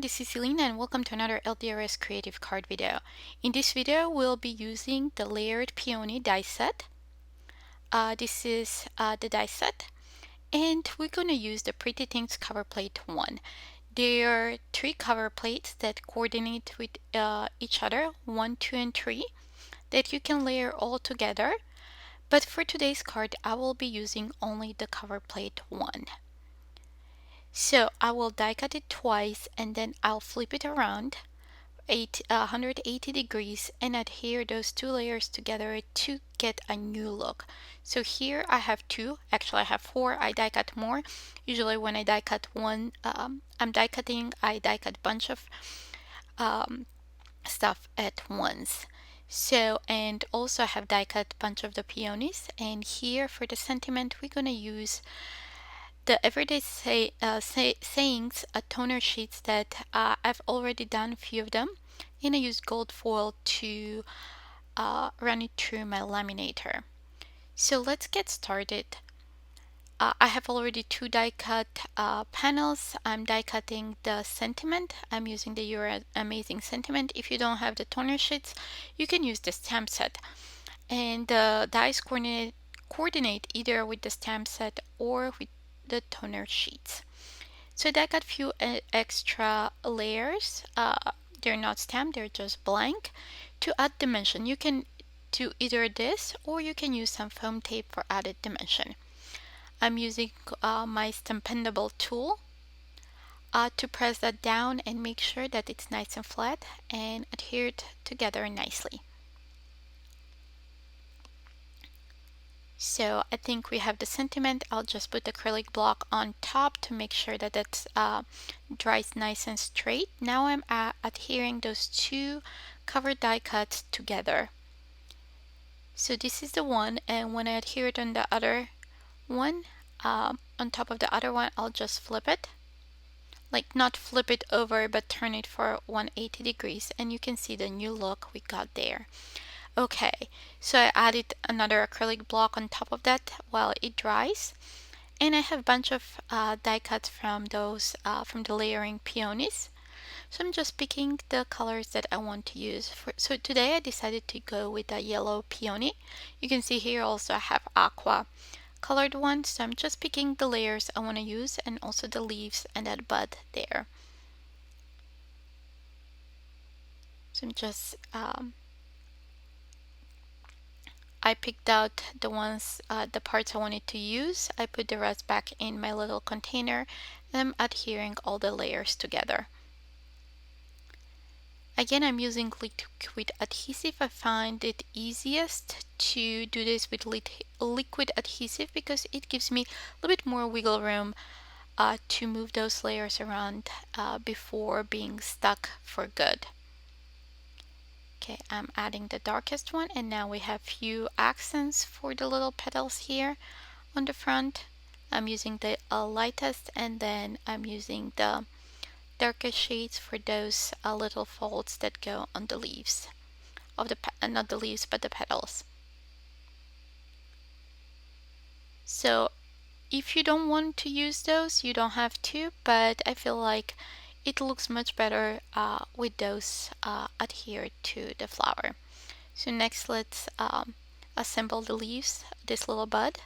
this is Selena and welcome to another LDRS Creative Card video. In this video, we'll be using the Layered Peony die set. This is the die set, and we're going to use the Pretty Things cover plate 1. There are 3 cover plates that coordinate with each other, 1, 2, and 3, that you can layer all together. But for today's card, I will be using only the cover plate 1. So I will die cut it twice and then I'll flip it around 180 degrees and adhere those 2 layers together to get a new look. So here I have 2, actually I have 4. I die cut more. Usually when I die cut one, I'm die cutting, I die cut a bunch of stuff at once. So, and also I have die cut a bunch of the peonies, and here for the sentiment we're gonna use the everyday sayings toner sheets that I've already done a few of them, and I use gold foil to run it through my laminator. So let's get started. I have already 2 die cut panels. I'm die cutting the sentiment. I'm using the You're Amazing sentiment. If you don't have the toner sheets, you can use the stamp set. And the dies coordinate either with the stamp set or with the toner sheets. So I got a few extra layers. They're not stamped, they're just blank. To add dimension, you can do either this or you can use some foam tape for added dimension. I'm using my Stampendable tool to press that down and make sure that it's nice and flat and adhered together nicely. So I think we have the sentiment. I'll just put the acrylic block on top to make sure that it dries nice and straight. Now I'm adhering those 2 cover die cuts together. So this is the one, and when I adhere it on the other one, on top of the other one, I'll just flip it. Like not flip it over, but turn it for 180 degrees, and you can see the new look we got there. Okay, so I added another acrylic block on top of that while it dries, and I have a bunch of die cuts from those from the layering peonies. So I'm just picking the colors that I want to use. So today I decided to go with a yellow peony. You can see here also I have aqua colored one, so I'm just picking the layers I want to use and also the leaves and that bud there. So I'm just I picked out the ones, the parts I wanted to use. I put the rest back in my little container and I'm adhering all the layers together. Again, I'm using liquid adhesive. I find it easiest to do this with liquid adhesive because it gives me a little bit more wiggle room to move those layers around before being stuck for good. Okay, I'm adding the darkest one, and now we have few accents for the little petals here on the front. I'm using the lightest, and then I'm using the darkest shades for those little folds that go on the leaves of the not the leaves but the petals. So if you don't want to use those, you don't have to, but I feel like it looks much better with those adhered to the flower. So next let's assemble the leaves, this little bud.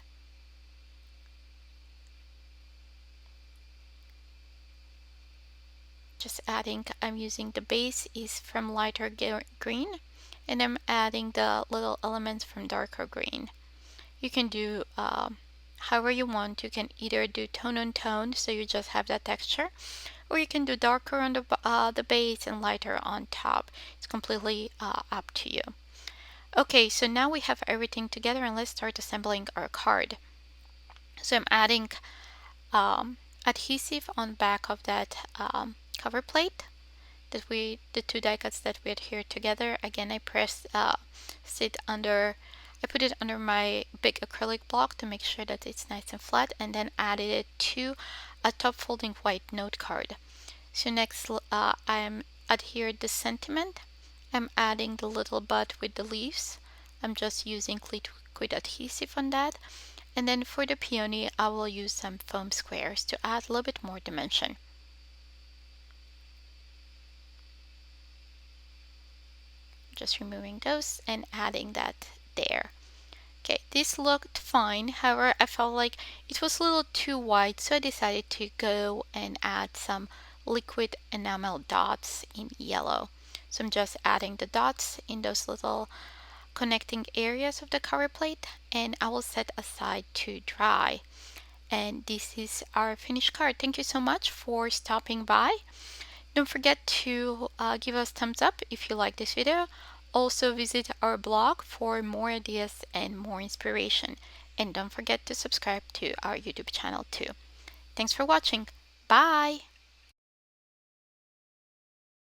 Just adding, I'm using the base is from lighter green, and I'm adding the little elements from darker green. You can do however you want. You can either do tone on tone, so you just have that texture, or you can do darker on the base and lighter on top. It's completely up to you. Okay, so now we have everything together, and let's start assembling our card. So I'm adding adhesive on back of that cover plate that the 2 die cuts that we adhered together. Again, I pressed sit under. I put it under my big acrylic block to make sure that it's nice and flat, and then added it to a top folding white note card. So next I'm adhered the sentiment. I'm adding the little bud with the leaves. I'm just using liquid adhesive on that. And then for the peony, I will use some foam squares to add a little bit more dimension. just removing those and adding that there. Okay, this looked fine. However, I felt like it was a little too white, so I decided to go and add some liquid enamel dots in yellow. So I'm just adding the dots in those little connecting areas of the cover plate, and I will set aside to dry. And this is our finished card. Thank you so much for stopping by. Don't forget to give us thumbs up if you like this video. Also visit our blog for more ideas and more inspiration. And don't forget to subscribe to our YouTube channel too. Thanks for watching. Bye!